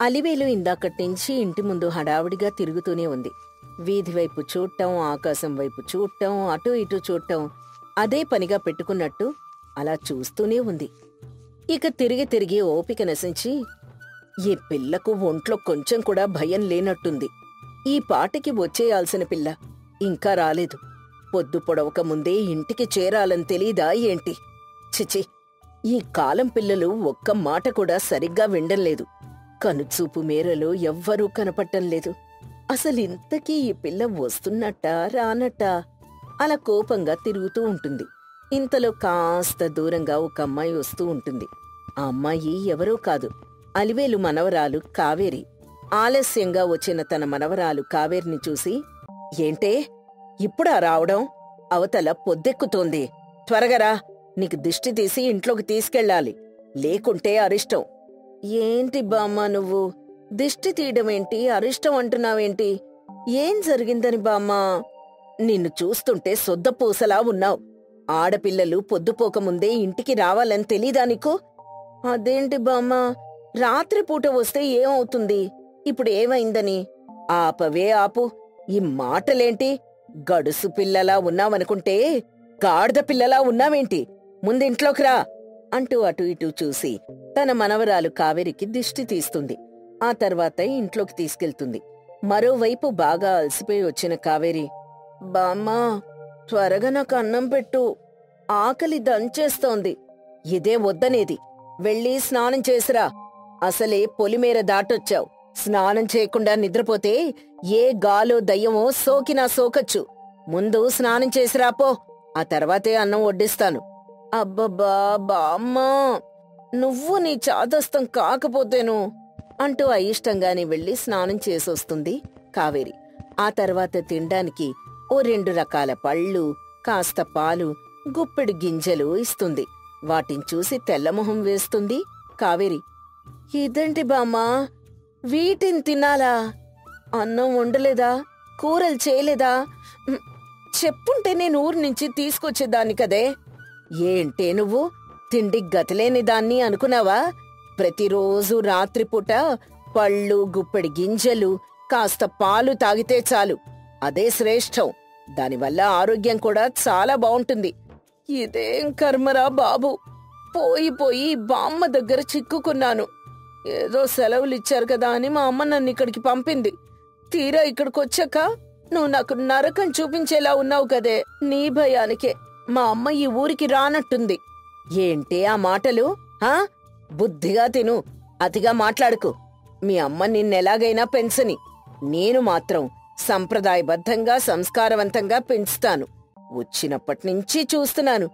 అలివేలు ఇందాకట్నుంచి ఇంటి ముందు హడావిడిగా తిరుగుతూనే ఉంది. వీధివైపు చూడటం, ఆకాశం వైపు చూడటం, అటూ ఇటూ చూడటం అదే పనిగా పెట్టుకున్నట్టు అలా చూస్తూనే ఉంది. ఇక తిరిగి తిరిగి ఓపిక నశించి, ఈ పిల్లకు ఒంట్లో కొంచెం కూడా భయం లేనట్టుంది. ఈ పాటికి వచ్చేయాల్సిన పిల్ల ఇంకా రాలేదు. పొద్దు పొడవక ముందే ఇంటికి చేరాలని తెలీదా ఏంటి? చిచి, ఈ కాలం పిల్లలు ఒక్క మాట కూడా సరిగ్గా వినడంలేదు. కనుచూపు మేరలో ఎవ్వరూ కనపట్టంలేదు. అసలింతకీ ఈ పిల్ల వస్తున్నట్టా రానట్టా అలా కోపంగా తిరుగుతూ ఉంటుంది. ఇంతలో కాస్త దూరంగా ఒక అమ్మాయి వస్తూ ఉంటుంది. ఆ అమ్మాయి ఎవరో కాదు, అలివేలు మనవరాలు కావేరి. ఆలస్యంగా వచ్చిన తన మనవరాలు కావేరిని చూసి, ఏంటే ఇప్పుడా రావడం? అవతల పొద్దెక్కుతోంది, త్వరగరా, నీకు దిష్టి తీసి ఇంట్లోకి తీసుకెళ్ళాలి, లేకుంటే అరిష్టం. ఏంటి బామ్మ నువ్వు దిష్టి తీయడమేంటి, అరిష్టం అంటున్నావేంటి? ఏం జరిగిందని బామ్మా? నిన్ను చూస్తుంటే సొద్దపూసలా ఉన్నావు. ఆడపిల్లలు పొద్దుపోకముందే ఇంటికి రావాలని తెలీదా నీకు? అదేంటి బామ్మా, రాత్రిపూట వస్తే ఏమవుతుంది? ఇప్పుడు ఏమైందని? ఆపవే ఆపు, ఈ మాటలేంటి? గడుసు పిల్లలా ఉన్నావనుకుంటే గాడిద పిల్లలా ఉన్నావేంటి? ముందింట్లోకి రా అంటూ అటు ఇటూ చూసి తన మనవరాలు కావేరికి దిష్టి తీస్తుంది. ఆ తర్వాత ఇంట్లోకి తీసుకెళ్తుంది. మరోవైపు బాగా అలసిపోయి వచ్చిన కావేరి, బామ్మా త్వరగా నాకు అన్నం పెట్టు, ఆకలి దంచేస్తోంది. ఇదే వద్దనేది, వెళ్ళి స్నానం చేసిరా. అసలే పొలిమేర దాటొచ్చావు. స్నానం చేయకుండా నిద్రపోతే ఏ గాలో దయ్యమో సోకినా సోకచ్చు. ముందు స్నానం చేసిరాపో, ఆ తర్వాతే అన్నం వడ్డిస్తాను. అబ్బబ్బా బామ్మా, నువ్వు నీ చాదస్తం కాకపోతేను అంటూ అయిష్టంగానే వెళ్లి స్నానం చేసొస్తుంది కావేరి. ఆ తర్వాత తినడానికి ఓ 2 రకాల పళ్ళు, కాస్త పాలు, గుప్పెడు గింజలు ఇస్తుంది. వాటిని చూసి తెల్లమొహం వేస్తుంది కావేరి. ఇదేంటి బామ్మా, వీటిని తినాలా? అన్నం వండలేదా? కూరలు చేయలేదా? చెప్పుంటే నేను ఊరి నుంచి తీసుకొచ్చేదాన్ని కదే. ఏంటే నువ్వు తిండి గతిలేని దాన్ని అనుకున్నావా? ప్రతిరోజు రాత్రిపూట పళ్ళు, గుప్పెడి గింజలు, కాస్త పాలు తాగితే చాలు, అదే శ్రేష్టం. దానివల్ల ఆరోగ్యం కూడా చాలా బావుంటుంది. ఇదేం కర్మరా బాబు, పోయి పోయి బామ్మ దగ్గర చిక్కుకున్నాను. ఏదో సెలవులిచ్చారు కదా అని మా అమ్మ నన్ను ఇక్కడికి పంపింది. తీరా ఇక్కడికొచ్చాక నువ్వు నాకు నరకం చూపించేలా ఉన్నావు కదే. నీ భయానికే మా అమ్మ ఈ ఊరికి రానట్టుంది. ఏంటి ఆ మాటలు? బుద్ధిగా తిను, అతిగా మాట్లాడుకు. మీ అమ్మ నిన్నెలాగైనా పెంచని, నేను మాత్రం సంప్రదాయబద్ధంగా సంస్కారవంతంగా పెంచుతాను. వచ్చినప్పటినుంచి చూస్తున్నాను.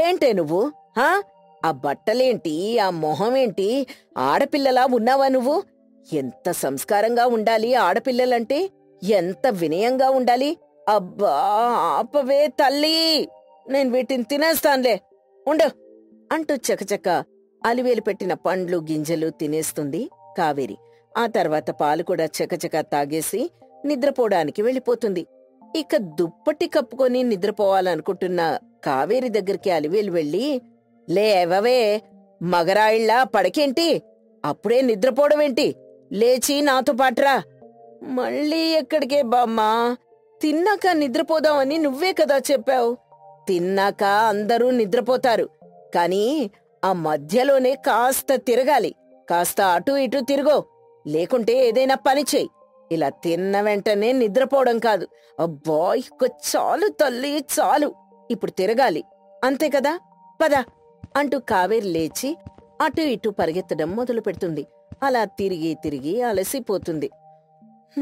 ఏంటే నువ్వు? ఆ బట్టలేంటి, ఆ మొహమేంటి, ఆడపిల్లలా ఉన్నావా నువ్వు? ఎంత సంస్కారంగా ఉండాలి ఆడపిల్లలంటే, ఎంత వినయంగా ఉండాలి. అబ్బా ఆపవే తల్లి, నేను వీటిని తినేస్తానులే, ఉండు అంటూ చకచక అలివేలు పెట్టిన పండ్లు, గింజలు తినేస్తుంది కావేరి. ఆ తర్వాత పాలు కూడా చకచక తాగేసి నిద్రపోవడానికి వెళ్ళిపోతుంది. ఇక దుప్పటి కప్పుకొని నిద్రపోవాలనుకుంటున్న కావేరి దగ్గరికి అలివేలు వెళ్ళి, లేవవే మగరాయిళ్ళా పడకేంటి? అప్పుడే నిద్రపోవడమేంటి? లేచి నాతో పాటురా. మళ్ళీ ఎక్కడికే బామ్మా? తిన్నాక నిద్రపోదామని నువ్వే కదా చెప్పావు. తిన్నాక అందరూ నిద్రపోతారు, కాని ఆ మధ్యలోనే కాస్త తిరగాలి. కాస్త అటూ ఇటూ తిరుగో, లేకుంటే ఏదైనా పని చెయ్యి. ఇలా తిన్న వెంటనే నిద్రపోవడం కాదు. అబ్బా ఇక చాలు తల్లి, చాలు, ఇప్పుడు తిరగాలి, అంతే కదా, పద అంటూ కావేరి లేచి అటూ ఇటూ పరిగెత్తడం మొదలు పెడుతుంది. అలా తిరిగి తిరిగి అలసిపోతుంది.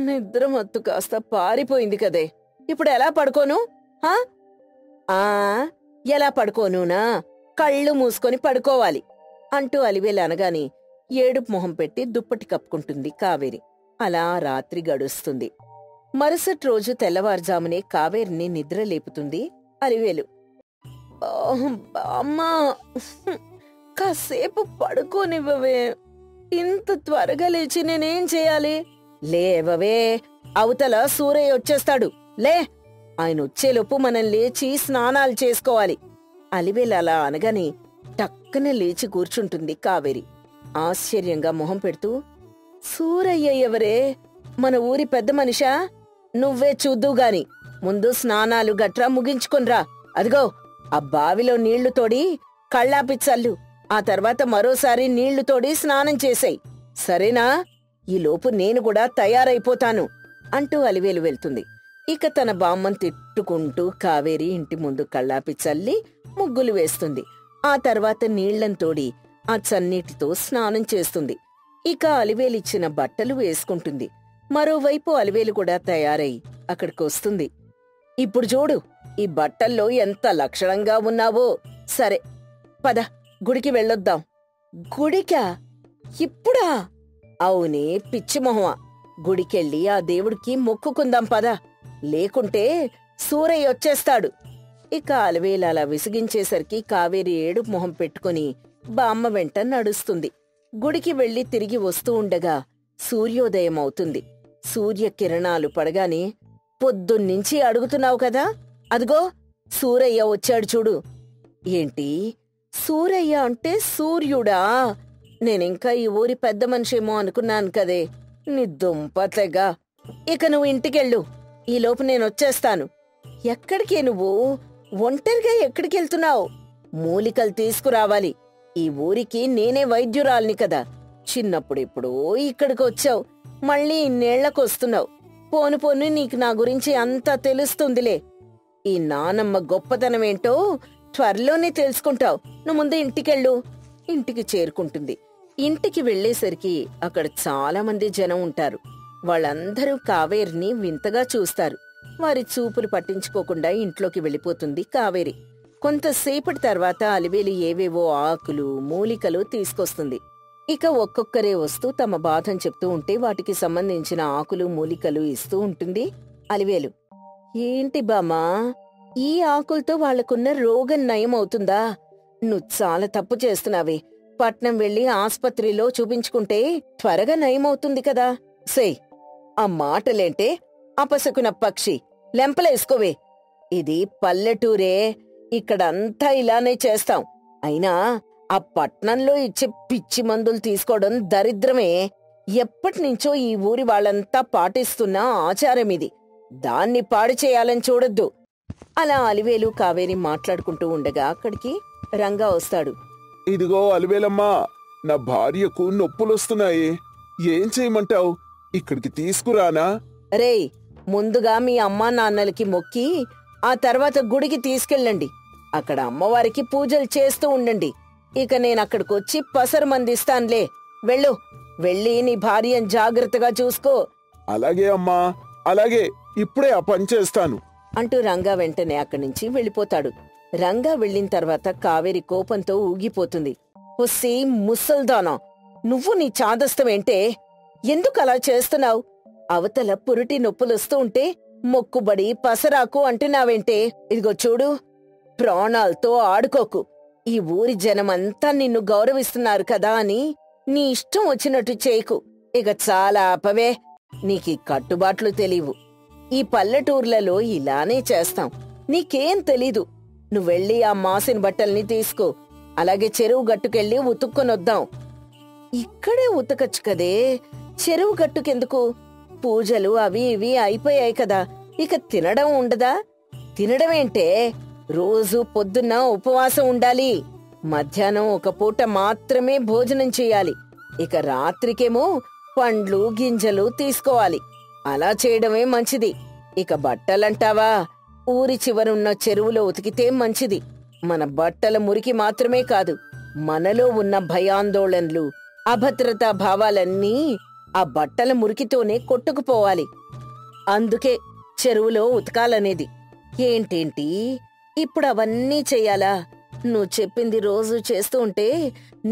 నిద్ర మత్తు కాస్త పారిపోయింది కదే, ఇప్పుడు ఎలా పడుకోను? ఎలా పడుకోనునా? కళ్ళు మూసుకొని పడుకోవాలి అంటూ అలివేలు అనగాని ఏడుపు మొహం పెట్టి దుప్పటి కప్పుకుంటుంది కావేరి. అలా రాత్రి గడుస్తుంది. మరుసటి రోజు తెల్లవారుజామునే కావేరిని నిద్ర లేపుతుంది అలివేలు. అమ్మా, కాసేపు పడుకోనివ్వవే, ఇంత త్వరగా లేచి నేనేం చేయాలి? లేవవే, అవతల సూరయ్య వచ్చేస్తాడు, లే, ఆయన వచ్చేలోపు మనం లేచి స్నానాలు చేసుకోవాలి. అలివేలు అలా అనగానే టక్కన లేచి కూర్చుంటుంది కావేరి. ఆశ్చర్యంగా మొహం పెడుతూ, సూరయ్య ఎవరే? మన ఊరి పెద్ద మనిషా? నువ్వే చూద్దువుగాని ముందు స్నానాలు గట్రా ముగించుకునిరా. అదిగో ఆ బావిలో నీళ్లు తోడి కళ్ళాపి చల్లు. ఆ తర్వాత మరోసారి నీళ్లు తోడి స్నానం చేసేయ్, సరేనా? ఈలోపు నేను కూడా తయారైపోతాను అంటూ అలివేలు వెళ్తుంది. ఇక తన బామ్మను తిట్టుకుంటూ కావేరి ఇంటి ముందు కళ్ళాపి చల్లి ముగ్గులు వేస్తుంది. ఆ తర్వాత నీళ్లను తోడి ఆ చన్నీటితో స్నానం చేస్తుంది. ఇక అలివేలిచ్చిన బట్టలు వేసుకుంటుంది. మరోవైపు అలివేలు కూడా తయారై అక్కడికొస్తుంది. ఇప్పుడు చూడు, ఈ బట్టల్లో ఎంత లక్షణంగా ఉన్నావో. సరే పద, గుడికి వెళ్ళొద్దాం. గుడికా? ఇప్పుడా? అవునే పిచ్చిమొహమా, గుడికెళ్ళి ఆ దేవుడికి మొక్కుకుందాం పద, లేకుంటే సూరయ్య వచ్చేస్తాడు. ఇక అలివేలు అలా విసిగించేసరికి కావేరి ఏడుపు మొహం పెట్టుకుని బామ్మ వెంట నడుస్తుంది. గుడికి వెళ్లి తిరిగి వస్తూ ఉండగా సూర్యోదయం అవుతుంది. సూర్యకిరణాలు పడగానే, పొద్దున్నుంచి అడుగుతున్నావు కదా, అదిగో సూరయ్య వచ్చాడు చూడు. ఏంటి, సూరయ్య అంటే సూర్యుడా? నేనింకా ఈ ఊరి పెద్ద మనిషేమో అనుకున్నాను కదే, నీ దుంపతెగా. ఇక నువ్వు ఇంటికెళ్ళు, ఈలోపు నేనొచ్చేస్తాను. ఎక్కడికే నువ్వు? ఒంటరిగా ఎక్కడికెళ్తున్నావు? మూలికలు తీసుకురావాలి. ఈ ఊరికి నేనే వైద్యురాల్ని కదా. చిన్నప్పుడెప్పుడో ఇక్కడికొచ్చావు, మళ్ళీ ఇన్నేళ్లకొస్తున్నావు. పోను పోను నీకు నా గురించి అంతా తెలుస్తుందిలే. ఈ నానమ్మ గొప్పతనమేంటో త్వరలోనే తెలుసుకుంటావు. నువ్వు ముందు ఇంటికెళ్ళు. ఇంటికి చేరుకుంటుంది. ఇంటికి వెళ్లేసరికి అక్కడ చాలా మంది జనం ఉంటారు. వాళ్ళందరూ కావేరిని వింతగా చూస్తారు. వారి చూపులు పట్టించుకోకుండా ఇంట్లోకి వెళ్ళిపోతుంది కావేరి. కొంతసేపటి తర్వాత అలివేలు ఏవేవో ఆకులు మూలికలు తీసుకొస్తుంది. ఇక ఒక్కొక్కరే వస్తూ తమ బాధను చెప్తూ ఉంటే వాటికి సంబంధించిన ఆకులు మూలికలు ఇస్తూ ఉంటుంది అలివేలు. ఏంటి బామ్మా, ఈ ఆకులతో వాళ్లకున్న రోగం నయం అవుతుందా? నువ్వు చాలా తప్పు చేస్తున్నావే. పట్నం వెళ్లి ఆస్పత్రిలో చూపించుకుంటే త్వరగా నయమవుతుంది కదా. సే, ఆ మాటలేంటే? అపశకున పక్షి, లెంపలేసుకోవే. ఇది పల్లెటూరే, ఇక్కడంతా ఇలానే చేస్తాం. అయినా ఆ పట్నంలో ఇచ్చే పిచ్చి మందులు తీసుకోవడం దరిద్రమే. ఎప్పటినుంచో ఈ ఊరి వాళ్ళంతా పాటిస్తున్న ఆచారమిది. దాన్ని పాడు చేయాలని చూడొద్దు. అలా అలివేలు కావేరి మాట్లాడుకుంటూ ఉండగా అక్కడికి రంగా వస్తాడు. ఇదిగో అలివేలమ్మా, నా భార్యకు నొప్పులొస్తున్నాయి, ఏం చేయమంటావు? ఇక్కడికి తీసుకురానా? రేయ్, ముందుగా మీ అమ్మా నాన్నలకి మొక్కి ఆ తర్వాత గుడికి తీసుకెళ్ళండి. అక్కడ అమ్మవారికి పూజలు చేస్తూ ఉండండి. ఇక నేనక్కడికొచ్చి పసరు మందిస్తాన్లే. వెళ్ళు, వెళ్ళి నీ భార్యను జాగ్రత్తగా చూసుకో. అలాగే అమ్మా, అలాగే, ఇప్పుడే ఆ పని చేస్తాను అంటూ రంగా వెంటనే అక్కడి నుంచి వెళ్ళిపోతాడు. రంగా వెళ్ళిన తర్వాత కావేరి కోపంతో ఊగిపోతుంది. ఒస్సీ ముసల్దానా, నువ్వు నీ చాదస్తమేంటే? ఎందుకలా చేస్తున్నావు? అవతల పురిటి నొప్పులొస్తూ ఉంటే మొక్కుబడి పసరాకు అంటున్నావేంటే? ఇదిగో చూడు, ప్రాణాలతో ఆడుకోకు. ఈ ఊరి జనమంతా నిన్ను గౌరవిస్తున్నారు కదా అని నీ ఇష్టం వచ్చినట్టు చేయకు. ఇక చాలా ఆపవే, నీకీ కట్టుబాట్లు తెలీవు. ఈ పల్లెటూర్లలో ఇలానే చేస్తాం, నీకేం తెలీదు. నువ్వెళ్ళి ఆ మాసిన బట్టల్ని తీసుకో. అలాగే చెరువు గట్టుకెళ్ళి ఉతుక్కొనొద్దాం. ఇక్కడే ఉతకచ్చు కదే, చెరువు గట్టుకెందుకు? పూజలు అవి ఇవి అయిపోయాయి కదా, ఇక తినడం ఉండదా? తినడమేంటే? రోజూ పొద్దున్న ఉపవాసం ఉండాలి. మధ్యాహ్నం ఒక పూట మాత్రమే భోజనం చెయ్యాలి. ఇక రాత్రికేమో పండ్లు గింజలు తీసుకోవాలి. అలా చేయడమే మంచిది. ఇక బట్టలంటావా? ఊరి చివరున్న చెరువులో ఉతికితే మంచిది. మన బట్టల మురికి మాత్రమే కాదు, మనలో ఉన్న భయాందోళనలు అభద్రతా భావాలన్నీ ఆ బట్టల మురికితోనే కొట్టుకుపోవాలి. అందుకే చెరువులో ఉతకాలనేది. ఏంటేంటి, ఇప్పుడు అవన్నీ చెయ్యాలా? నువ్వు చెప్పింది రోజు చేస్తూ ఉంటే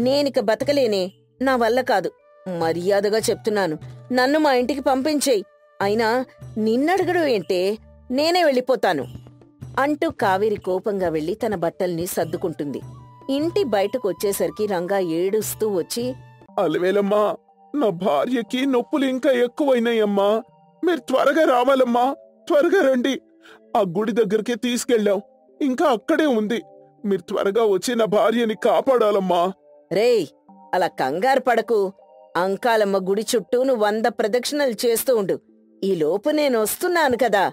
నేనిక బతకలేనే, నా వల్ల కాదు. మర్యాదగా చెప్తున్నాను, నన్ను మా ఇంటికి పంపించేయ్. అయినా నిన్నడగడు ఏంటే, నేనే వెళ్ళిపోతాను అంటూ కావేరి కోపంగా వెళ్లి తన బట్టల్ని సర్దుకుంటుంది. ఇంటి బయటకు వచ్చేసరికి రంగా ఏడుస్తూ వచ్చి, అలివేలమ్మా, నా భార్యకి నొప్పులు ఇంకా ఎక్కువైనాయమ్మా. మీరు త్వరగా రావాలమ్మా, త్వరగా రండి. ఆ గుడి దగ్గరికి తీసుకెళ్ళాం, ఇంకా అక్కడే ఉంది. మీరు త్వరగా వచ్చి నా భార్యని కాపాడాలమ్మా. రేయ్, అలా కంగారు పడకు. అంకాలమ్మ గుడి చుట్టూ నువ్వు 100 ప్రదక్షిణలు చేస్తూ ఉండు. ఈలోపు నేనొస్తున్నాను కదా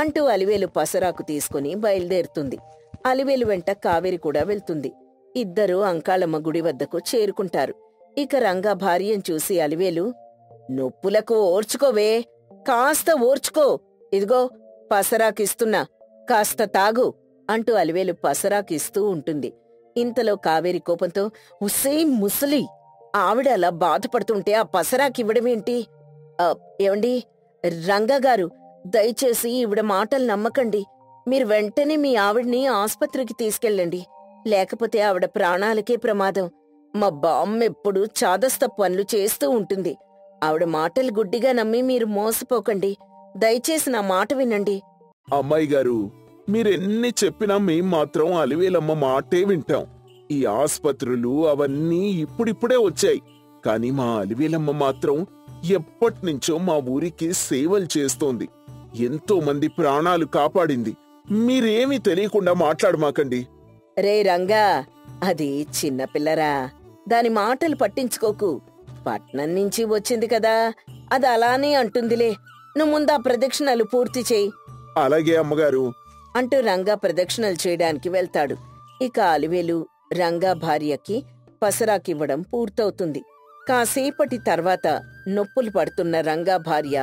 అంటూ అలివేలు పసరాకు తీసుకుని బయలుదేరుతుంది. అలివేలు వెంట కావేరి కూడా వెళ్తుంది. ఇద్దరూ అంకాళమ్మ గుడి వద్దకు చేరుకుంటారు. ఇక రంగా భార్యను చూసి అలివేలు, నొప్పులకు ఓర్చుకోవే, కాస్త ఓర్చుకో, ఇదిగో పసరాకిస్తున్నా, కాస్త తాగు అంటూ అలివేలు పసరాకిస్తూ ఉంటుంది. ఇంతలో కావేరి కోపంతో, ఉస్సే ముసలి, ఆవిడ అలా బాధపడుతుంటే ఆ పసరాకివ్వడమేంటి? ఏవండి రంగగారు, దయచేసి ఈవిడ మాటలు నమ్మకండి. మీరు వెంటనే మీ ఆవిడ్ని ఆస్పత్రికి తీసుకెళ్ళండి, లేకపోతే ఆవిడ ప్రాణాలకే ప్రమాదం. మా బామ్మ ఎప్పుడు చాదస్త పనులు చేస్తూ ఉంటుంది. ఆవిడ మాటలు గుడ్డిగా నమ్మి మీరు మోసపోకండి. దయచేసి నా మాట వినండి. అమ్మాయి గారు, మీరెన్ని చెప్పినా మేం మాత్రం అలివేలమ్మ మాటే వింటాం. ఈ ఆస్పత్రులు అవన్నీ ఇప్పుడిప్పుడే వచ్చాయి. కాని మా అలివేలమ్మ మాత్రం ఎప్పటినుంచో మా ఊరికి సేవలు చేస్తోంది. ఎంతో మంది ప్రాణాలు కాపాడింది. మీరేమీ తెలియకుండా మాట్లాడమాకండి. రే రంగా, అది చిన్నపిల్లరా, దాని మాటలు పట్టించుకోకు. పట్నం నుంచి వచ్చింది కదా, అది అలానే అంటుందిలే. నువ్వు ముందా ప్రదక్షిణలు పూర్తి చేయి. అలాగే అమ్మగారు అంటూ రంగా ప్రదక్షిణలు చేయడానికి వెళ్తాడు. ఇక అలివేలు రంగా భార్యకి పసరాకివ్వడం పూర్తవుతుంది. కాసేపటి తర్వాత నొప్పులు పడుతున్న రంగా భార్య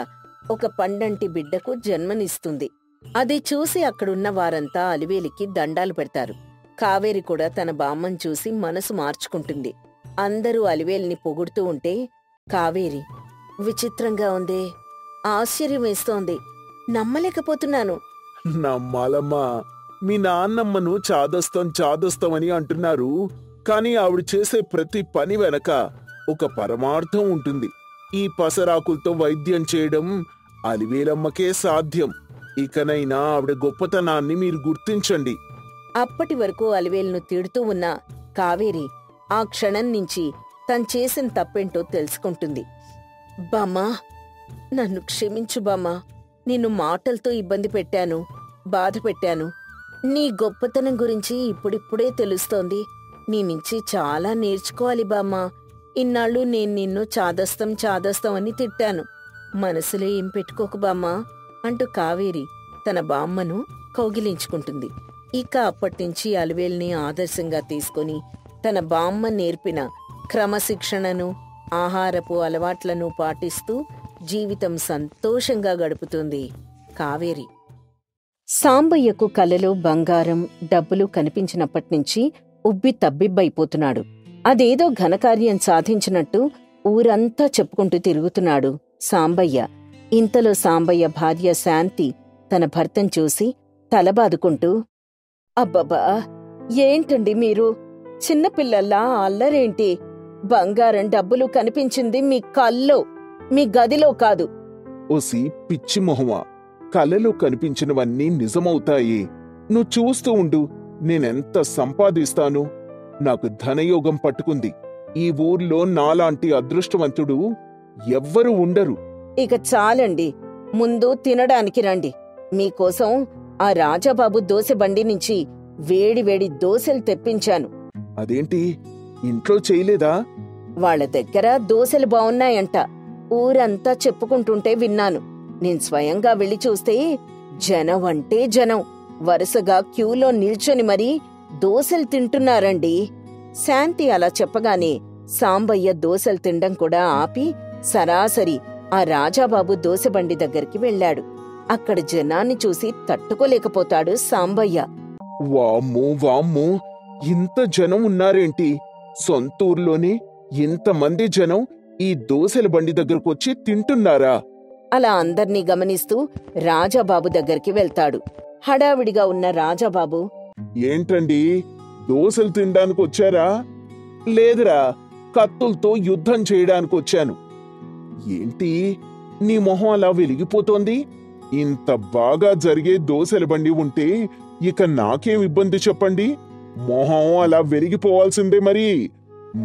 ఒక పండంటి బిడ్డకు జన్మనిస్తుంది. అది చూసి అక్కడున్న వారంతా అలివేలికి దండాలు పెడతారు. కావేరి కూడా తన బామ్మని చూసి మనసు మార్చుకుంటుంది. అందరూ అలివేలిని పొగుడుతూ ఉంటే, కావేరి, విచిత్రంగా ఉందే, ఆశ్చర్యం వేస్తోంది, నమ్మలేకపోతున్నాను. నమ్మాలమ్మా, మీ నాన్నమ్మను చాదస్తామని అంటున్నారు. కాని ఆవిడ చేసే ప్రతి పని వెనక ఒక పరమార్థం ఉంటుంది. ఈ పసరాకులతో వైద్యం చేయడం అలివేలమ్మకే సాధ్యం. ఇకనైనా ఆవిడ గొప్పతనాన్ని మీరు గుర్తించండి. అప్పటి వరకు అలివేలును తిడుతూ ఉన్న కావేరి ఆ క్షణం నుంచి తను చేసిన తప్పేంటో తెలుసుకుంటుంది. బామ్మా, నన్ను క్షమించు బామ్మా. నిన్ను మాటలతో ఇబ్బంది పెట్టాను, బాధ పెట్టాను. నీ గొప్పతనం గురించి ఇప్పుడిప్పుడే తెలుస్తోంది. నీ నుంచి చాలా నేర్చుకోవాలి బామ్మా. ఇన్నాళ్ళు నేను నిన్ను చాదస్తం అని తిట్టాను. మనసులో ఏం పెట్టుకోకు బామ్మా అంటూ కావేరి తన బామ్మను కౌగిలించుకుంటుంది. ఇక అప్పటినుంచి అలివేల్ని ఆదర్శంగా తీసుకుని తన బామ్మ నేర్పిన క్రమశిక్షణను, ఆహారపు అలవాట్లను పాటిస్తూ జీవితం సంతోషంగా గడుపుతుంది కావేరి. సాంబయ్యకు కలలో బంగారం, డబ్బులు కనిపించినప్పటినుంచి ఉబ్బి తబ్బిబ్బైపోతున్నాడు. అదేదో ఘనకార్యం సాధించినట్టు ఊరంతా చెప్పుకుంటూ తిరుగుతున్నాడు సాంబయ్య. ఇంతలో సాంబయ్య భార్య శాంతి తన భర్తను చూసి తలబాదుకుంటూ, అబ్బబ్బా, ఏంటండి మీరు చిన్నపిల్లల్లా అల్లరేంటి? బంగారం, డబ్బులు కనిపించింది మీ కల్లో, మీ గదిలో కాదు. ఓసి పిచ్చి మొహమా, కలలో కనిపించినవన్నీ నిజమవుతాయి. నువ్వు చూస్తూ ఉండు, నేనెంత సంపాదిస్తాను. నాకు ధనయోగం పట్టుకుంది. ఈ ఊర్లో నాలాంటి అదృష్టవంతుడు ఎవ్వరూ ఉండరు. ఇక చాలండి, ముందు తినడానికి రండి. మీకోసం ఆ రాజాబాబు దోశ బండి నుంచి వేడివేడి దోశలు తెప్పించాను. అదేంటి, ఇంట్లో చేయలేదా? వాళ్ళ దగ్గర దోశలు బావున్నాయంట. ఊరంతా చెప్పుకుంటుంటే విన్నాను. నేను స్వయంగా వెళ్లి చూస్తే జనం అంటే జనం, వరుసగా క్యూలో నిల్చొని మరీ దోశలు తింటున్నారండి. శాంతి అలా చెప్పగానే సాంబయ్య దోశలు తినడం కూడా ఆపి సరాసరి ఆ రాజాబాబు దోశబండి దగ్గరికి వెళ్లాడు. అక్కడ జనాన్ని చూసి తట్టుకోలేకపోతాడు సాంబయ్య. వామ్మో, ఇంత జనం ఉన్నారేంటి? సొంతూర్లోనే ఇంతమంది జనం ఈ దోశల బండి దగ్గరకొచ్చి తింటున్నారా? అలా అందర్నీ గమనిస్తూ రాజాబాబు దగ్గరికి వెళ్తాడు. హడావిడిగా ఉన్న రాజాబాబు, ఏంటండి, దోశలు తినడానికి వచ్చారా? లేదురా, కత్తులతో యుద్ధం చేయడానికొచ్చాను. ఏంటి, నీ మొహం అలా వెలిగిపోతోంది? ఇంత బాగా జరిగే దోశల బండి ఉంటే ఇక నాకేం ఇబ్బంది చెప్పండి? మొహం అలా వెలిగిపోవాల్సిందే. మరి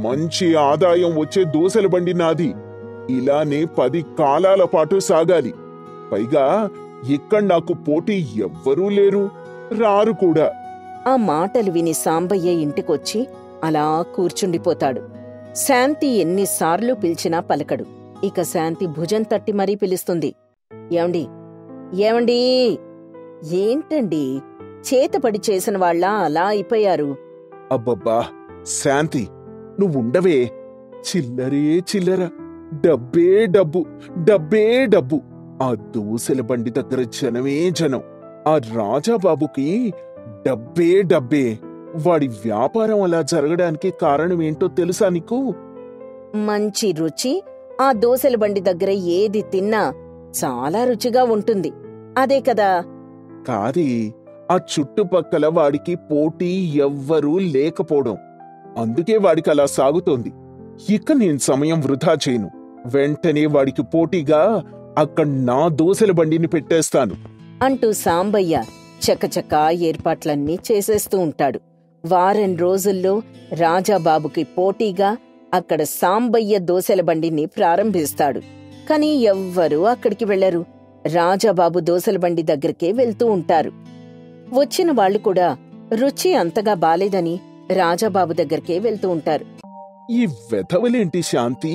మంచి ఆదాయం వచ్చే దోశల బండి నాది. ఇలానే 10 కాలాల పాటు సాగాలి. పైగా ఇక్కడ నాకు పోటీ ఎవ్వరూ లేరు, రారు కూడా. ఆ మాటలు విని సాంబయ్య ఇంటికొచ్చి అలా కూర్చుండిపోతాడు. శాంతి ఎన్నిసార్లు పిలిచినా పలకడు. ఇక శాంతి భుజం తట్టి మరీ పిలుస్తుంది. ఏమండి, ఏమండీ? ఏంటండి, చేతపడి చేసిన వాళ్ళ అలా అయిపోయారు? అబ్బబ్బా శాంతి, నువ్వుండవే. చిల్లరే చిల్లర, డబ్బే డబ్బు, డబ్బే డబ్బు. ఆ దోసెల బండి దగ్గర జనమే జనం. ఆ రాజాబాబుకి డబ్బే డబ్బే. వాడి వ్యాపారం అలా జరగడానికి కారణమేంటో తెలుసా నీకు? మంచి రుచి ఆ దోసెల బండి దగ్గర ఏది తిన్నా చాలా రుచిగా ఉంటుంది, అదే కదా? కాదే, ఆ చుట్టుపక్కల వాడికి పోటీ ఎవ్వరూ లేకపోవడం. అందుకే వాడికి అలా సాగుతోంది. ఇక నేను సమయం వృధా చేయను. వెంటనే వాడికి పోటీగా అక్కడ నా దోసెల బండిని పెట్టేస్తాను అంటూ సాంబయ్య చకచకా ఏర్పాట్లన్నీ చేసేస్తూ ఉంటాడు. వారం రోజుల్లో రాజాబాబుకి పోటీగా అక్కడ సాంబయ్య దోసెల బండిని ప్రారంభిస్తాడు. కాని ఎవ్వరూ అక్కడికి వెళ్లరు. రాజాబాబు దోసెల బండి దగ్గరికే వెళ్తూ ఉంటారు. వచ్చిన వాళ్లు కూడా రుచి అంతగా బాలేదని రాజాబాబు దగ్గరికే వెళ్తూ ఉంటారు. ఈ వెధవలేంటి శాంతి,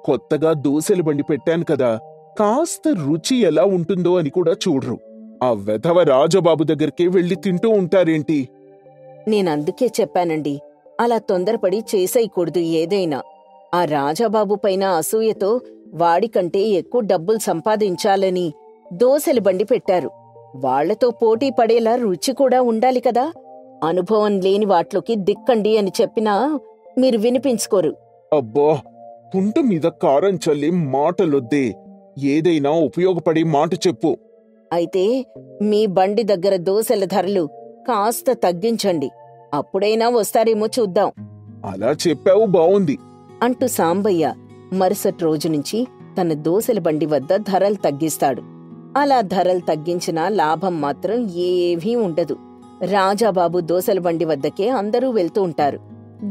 కొత్తగా దోసెల బండి పెట్టాను కదా, కాస్త రుచి ఎలా ఉంటుందో అని కూడా చూడరు. ఆ వెధవ రాజాబాబు దగ్గరికే వెళ్లి తింటూ ఉంటారేంటి? నేనందుకే చెప్పానండి, అలా తొందరపడి చేసేయకూడదు ఏదైనా. ఆ రాజాబాబు పైన అసూయతో వాడికంటే ఎక్కువ డబ్బులు సంపాదించాలని దోసెల బండి పెట్టారు. వాళ్లతో పోటీ పడేలా రుచి కూడా ఉండాలి కదా. అనుభవం లేని వాట్లోకి దిక్కండి అని చెప్పినా మీరు వినిపించుకోరు. అబ్బా, పుంట మీద కారం చల్లి మాటలొద్దే. ఏదైనా ఉపయోగపడే మాట చెప్పు. అయితే మీ బండి దగ్గర దోసెల ధరలు కాస్త తగ్గించండి, అప్పుడైనా వస్తారేమో చూద్దాం. అలా చెప్పావు, బావుంది అంటూ సాంబయ్య మరుసటి రోజు నుంచి తన దోసెల బండి వద్ద ధరలు తగ్గిస్తాడు. అలా ధరలు తగ్గించినా లాభం మాత్రం ఏవీ ఉండదు. రాజాబాబు దోసెల బండి వద్దకే అందరూ వెళ్తూ ఉంటారు.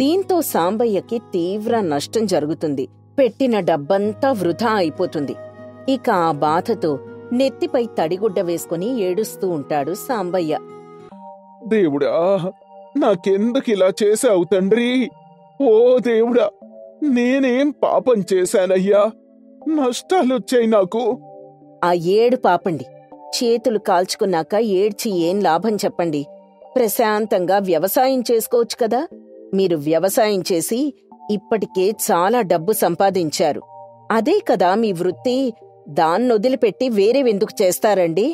దీంతో సాంబయ్యకి తీవ్ర నష్టం జరుగుతుంది. పెట్టిన డబ్బంతా వృధా అయిపోతుంది. ఇక ఆ బాధతో నెత్తిపై తడిగుడ్డ వేసుకుని ఏడుస్తూ ఉంటాడు సాంబయ్య. దేవుడా, నాకెందుకిలా చేశావు తండ్రి? ఓ దేవుడా, నేనేం పాపం చేశానయ్యా? నష్టాలొచ్చాయి నాకు. ఆ ఏడు పాపండి. చేతులు కాల్చుకున్నాక ఏడ్చి ఏం లాభం చెప్పండి? ప్రశాంతంగా వ్యవసాయం చేసుకోవచ్చు కదా. మీరు వ్యవసాయం చేసి ఇప్పటికే చాలా డబ్బు సంపాదించారు. అదే కదా మీ వృత్తి. దాన్నొదిలిపెట్టి వేరేవెందుకు చేస్తారండి?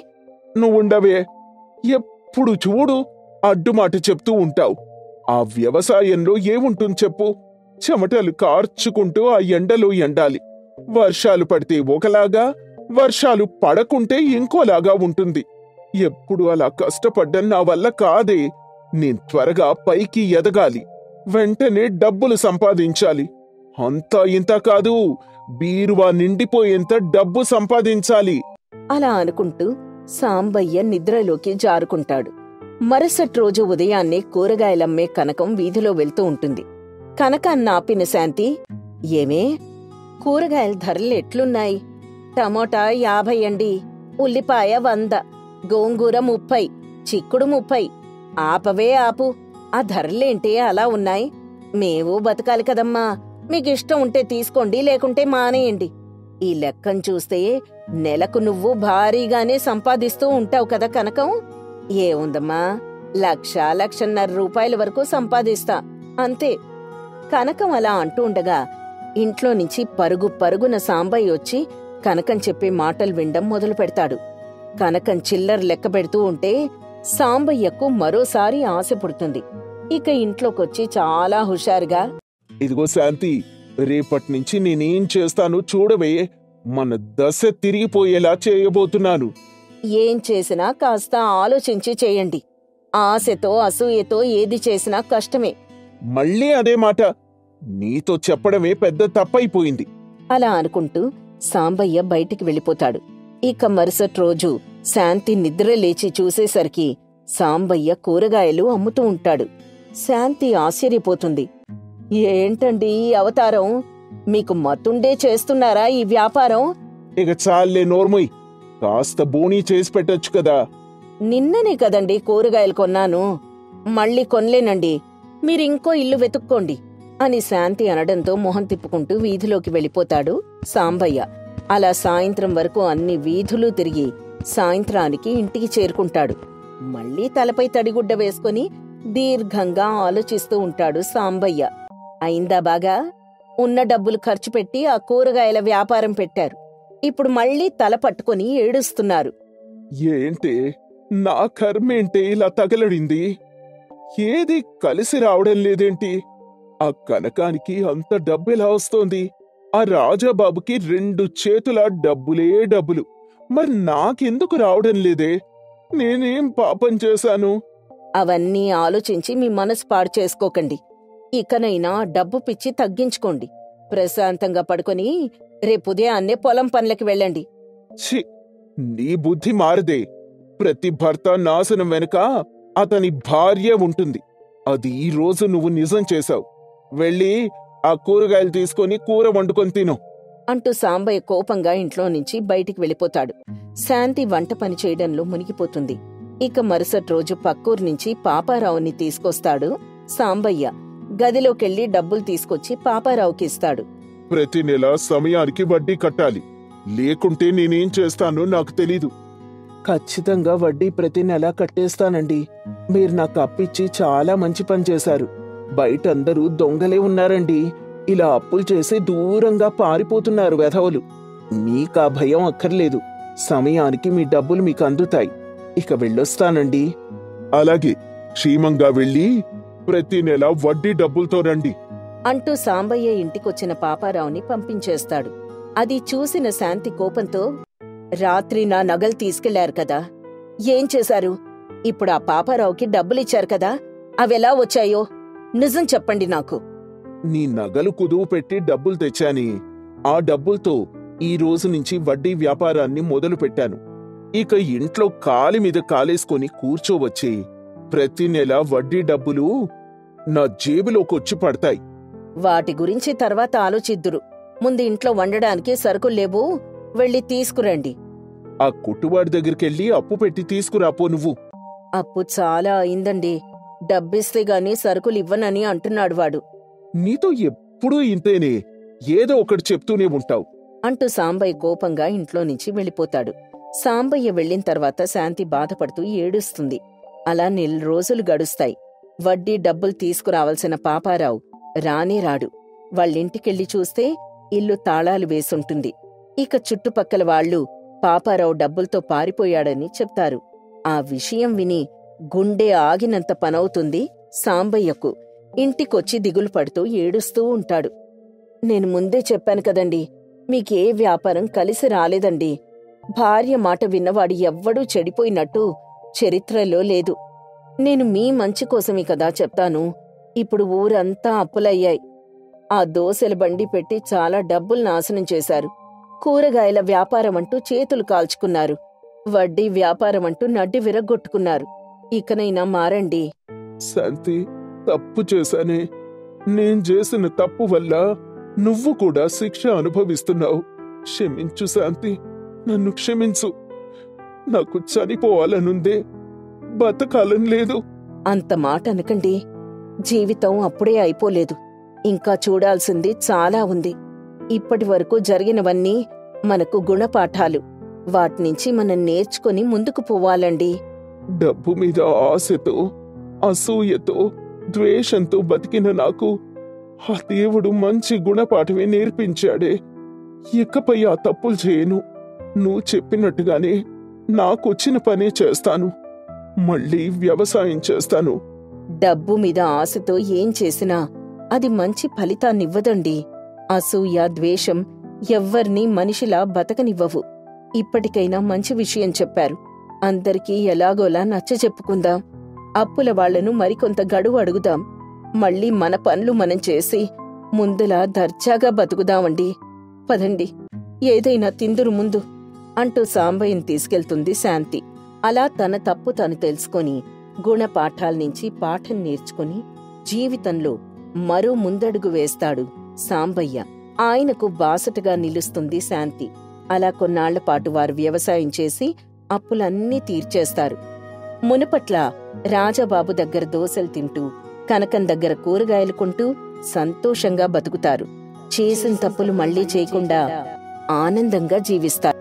నువ్వుండవే, ఎప్పుడు చూడు అడ్డుమాట చెప్తూ ఉంటావు. ఆ వ్యవసాయంలో ఏముంటుంది చెప్పు? చెమటలు కార్చుకుంటూ ఆ ఎండలో ఎండాలి. వర్షాలు పడితే ఒకలాగా, వర్షాలు పడకుంటే ఇంకోలాగా ఉంటుంది. ఎప్పుడు అలా కష్టపడ్డం నా వల్ల కాదే. నేను త్వరగా పైకి ఎదగాలి, వెంటనే డబ్బులు సంపాదించాలి. అంతా ఇంత కాదు, బీరువా నిండిపోయేంత డబ్బు సంపాదించాలి. అలా అనుకుంటూ సాంబయ్య నిద్రలోకి జారుకుంటాడు. మరుసటి రోజు ఉదయాన్నే కూరగాయలమ్మే కనకం వీధిలో వెళ్తూ ఉంటుంది. కనకాన్ని ఆపిన శాంతి, ఏమే, కూరగాయల ధరలు ఎట్లున్నాయి? టమోటా 50 అండి, ఉల్లిపాయ 100, గోంగూర 30, చిక్కుడు 30. ఆపవే ఆపు, ఆ ధరలేంటి అలా ఉన్నాయి? మేవూ బతకాలి కదమ్మా. మీకిష్టం ఉంటే తీసుకోండి, లేకుంటే మానేయండి. ఈ లెక్కను చూస్తే నెలకు నువ్వు భారీగానే సంపాదిస్తూ ఉంటావు కదా కనకం. ఏముందమ్మా, 1,00,000-1,50,000 రూపాయల వరకు సంపాదిస్తా, అంతే. కనకం అలా అంటూ ఉండగా ఇంట్లో నుంచి పరుగు పరుగున సాంబయ్య వచ్చి కనకం చెప్పే మాటలు వినడం మొదలు పెడతాడు. కనకం చిల్లర లెక్క పెడుతూ ఉంటే సాంబయ్యకు మరోసారి ఆశ పుడుతుంది. ఇక ఇంట్లోకొచ్చి చాలా హుషారుగా, ఇదిగో శాంతి, రేపట్నుంచి నేనేం చేస్తానో చూడవే. మన దశ తిరిగిపోయేలా చేయబోతున్నాను. ఏం చేసినా కాస్త ఆలోచించి చేయండి. ఆశతో అసూయతో ఏది చేసినా కష్టమే. మళ్ళీ అదే మాట. నీతో చెప్పడమే పెద్ద తప్పైపోయింది. అలా అనుకుంటూ సాంబయ్య బయటికి వెళ్ళిపోతాడు. ఇక మరుసటి రోజు శాంతి నిద్ర లేచి చూసేసరికి సాంబయ్య కూరగాయలు అమ్ముతూ ఉంటాడు. శాంతి ఆశ్చర్యపోతుంది. ఏంటండి ఈ అవతారం? మీకు మతుండే చేస్తున్నారా ఈ వ్యాపారం? ఇక చాలే నోర్మోయ్, కాస్త బోనీ చేసి పెట్టొచ్చు కదా. నిన్ననే కదండి కూరగాయలు కొన్నాను, మళ్ళీ కొనలేనండి. మీరింకో ఇల్లు వెతుక్కోండి. అని శాంతి అనడంతో మొహం తిప్పుకుంటూ వీధిలోకి వెళ్ళిపోతాడు సాంబయ్య. అలా సాయంత్రం వరకు అన్ని వీధులు తిరిగి సాయంత్రానికి ఇంటికి చేరుకుంటాడు. మళ్లీ తలపై తడిగుడ్డ వేసుకుని దీర్ఘంగా ఆలోచిస్తూ ఉంటాడు సాంబయ్య. అయిందా బాగా? ఉన్న డబ్బులు ఖర్చు పెట్టి ఆ కూరగాయల వ్యాపారం పెట్టారు. ఇప్పుడు మళ్లీ తల పట్టుకుని ఏడుస్తున్నారు. ఏంటి నా కర్మేంటి ఇలా తగలడింది? ఏది కలిసి రావడం లేదేంటి? ఆ కనకానికి అంత డబ్బెలా వస్తోంది? ఆ రాజాబాబుకి 2 చేతుల డబ్బులే డబ్బులు. మరి నాకెందుకు రావడం లేదే? నేనేం పాపం చేశాను? అవన్నీ ఆలోచించి మీ మనసు పాడు చేసుకోకండి. ఇకనైనా డబ్బు పిచ్చి తగ్గించుకోండి. ప్రశాంతంగా పడుకొని రేపుదయాన్నే పొలం పనులకి వెళ్ళండి. ఛీ, నీ బుద్ధి మారదే. ప్రతి భర్త నాశనం వెనుక అతని భార్య ఉంటుంది. అది ఈ రోజు నువ్వు నిజం చేశావు. వెళ్ళి ఆ కూరగాయలు తీసుకొని కూర వండుకొని తిను అంటూ సాంబయ్య కోపంగా ఇంట్లో నుంచి బయటికి వెళ్ళిపోతాడు. శాంతి వంట పని చేయడంలో మునిగిపోతుంది. ఇక మరుసటి రోజు పక్కూరు నుంచి పాపారావుని తీసుకొస్తాడు సాంబయ్య. గదిలోకెళ్లి డబ్బులు తీసుకొచ్చి పాపారావుకి ఇస్తాడు. ప్రతి నెల సమయానికి వడ్డీ కట్టాలి, లేకుంటే నేనేం చేస్తానో నాకు తెలీదు. ఖచ్చితంగా వడ్డీ ప్రతి నెల కట్టేస్తానండి. మీరు నాకు అప్పిచ్చి చాలా మంచి పని చేశారు. బయట అందరూ దొంగలే ఉన్నారండి. ఇలా అప్పులు చేసి దూరంగా పారిపోతున్నారు వెధవలు. మీకా భయం అక్కర్లేదు. సమయానికి మీ డబ్బులు మీకు అందుతాయి. ఇక వెళ్ళొస్తానండి. అలాగే, క్షేమంగా వెళ్ళి ప్రతి నెల వడ్డీ డబ్బులతో రండి అంటూ సాంబయ్య ఇంటికొచ్చిన పాపారావుని పంపించేస్తాడు. అది చూసిన శాంతి కోపంతో, రాత్రి నా నగలు తీసుకెళ్లారు కదా, ఏం చేశారు? ఇప్పుడు ఆ పాపారావుకి డబ్బులిచ్చారు కదా, అవెలా వచ్చాయో నిజం చెప్పండి నాకు. నీ నగలు కుదువు పెట్టి డబ్బులు తెచ్చాని. ఆ డబ్బులతో ఈ రోజు నుంచి వడ్డీ వ్యాపారాన్ని మొదలు పెట్టాను. ఇక ఇంట్లో కాలి మీద కాలేసుకొని కూర్చోవచ్చి ప్రతి నెల వడ్డీ డబ్బులు నా జేబులోకొచ్చి పడతాయి. వాటి గురించి తర్వాత ఆలోచిద్దురు. ముందు ఇంట్లో వండడానికి సరుకులు లేవు, వెళ్ళి తీసుకురండి. ఆ కుట్టువాడి దగ్గరికెళ్ళి అప్పు పెట్టి తీసుకురాపో నువ్వు. అప్పు చాలా అయిందండి. డబ్బిస్తే గాని సరుకులు ఇవ్వనని అంటున్నాడు వాడు. నీతో ఎప్పుడూ ఇంతేనే, ఏదో ఒకటి చెప్తూనే ఉంటావు అంటూ సాంబయ్య కోపంగా ఇంట్లో నుంచి వెళ్ళిపోతాడు. సాంబయ్య వెళ్లిన తర్వాత శాంతి బాధపడుతూ ఏడుస్తుంది. అలా 4 రోజులు గడుస్తాయి. వడ్డీ డబ్బులు తీసుకురావాల్సిన పాపారావు రానే రాడు. వాళ్ళింటికెళ్ళి చూస్తే ఇల్లు తాళాలు వేసుంటుంది. ఇక చుట్టుపక్కల వాళ్లు పాపారావు డబ్బులతో పారిపోయాడని చెప్తారు. ఆ విషయం విని గుండె ఆగినంత పనవుతుంది సాంబయ్యకు. ఇంటికొచ్చి దిగులు పడుతూ ఏడుస్తూ ఉంటాడు. నేను ముందే చెప్పాను కదండి, మీకే వ్యాపారం కలిసి రాలేదండి. భార్య మాట విన్నవాడు ఎవ్వడూ చెడిపోయినట్టు చరిత్రలో లేదు. నేను మీ మంచి కోసమే కదా చెప్తాను. ఇప్పుడు ఊరంతా అప్పులయ్యాయి. ఆ దోసెల బండి పెట్టి చాలా డబ్బులు నాశనం చేశారు. కూరగాయల వ్యాపారమంటూ చేతులు కాల్చుకున్నారు. వడ్డీ వ్యాపారమంటూ నడ్డి విరగ్గొట్టుకున్నారు. ఇకనైనా మారండి. శాంతి, తప్పు చేశానే. నేను చేసిన తప్పు వల్ల నువ్వు కూడా శిక్ష అనుభవిస్తున్నావు. క్షమించు శాంతి, నన్ను క్షమించు. నాకు చనిపోవాలనుందే, బతకాలని లేదు. అంత మాట అనకండి. జీవితం అప్పుడే అయిపోలేదు. ఇంకా చూడాల్సింది చాలా ఉంది. ఇప్పటి వరకు జరిగినవన్నీ మనకు గుణపాఠాలు. వాట్నుంచి మనం నేర్చుకుని ముందుకు పోవాలండి. డబ్బు మీద ఆశతో, అసూయతో, ద్వేషంతో బతికిన నాకు ఆ దేవుడు మంచి గుణపాఠమే నేర్పించాడే. ఇకపై ఆ తప్పులు చేయను. నువ్వు చెప్పినట్టుగానే నాకొచ్చిన పనే చేస్తాను. మళ్ళీ వ్యవసాయం చేస్తాను. డబ్బు మీద ఆశతో ఏం చేసినా అది మంచి ఫలితాన్నివ్వదండి. అసూయ, ద్వేషం ఎవ్వర్నీ మనిషిలా బతకనివ్వవు. ఇప్పటికైనా మంచి విషయం చెప్పారు. అందరికీ ఎలాగోలా నచ్చజెప్పుకుందాం. అప్పుల వాళ్లను మరికొంత గడువు అడుగుదాం. మళ్ళీ మన పనులు మనం చేసి ముందులా దర్జాగా బతుకుదామండి. పదండి, ఏదైనా తిందురు ముందు అంటూ సాంబయ్యని తీసుకెళ్తుంది శాంతి. అలా తన తప్పు తను తెలుసుకొని గుణపాఠాల్నించి పాఠం నేర్చుకుని జీవితంలో మరో ముందడుగు వేస్తాడు సాంబయ్య. ఆయనకు బాసటగా నిలుస్తుంది శాంతి. అలా కొన్నాళ్లపాటు వారు వ్యవసాయం చేసి అప్పులన్నీ తీర్చేస్తారు. మునుపట్ల రాజాబాబు దగ్గర దోసెలు తింటూ, కనకం దగ్గర కూరగాయలు కొంటూ, సంతోషంగా బతుకుతారు. చేసిన తప్పులు మళ్ళీ చేయకుండా ఆనందంగా జీవిస్తారు.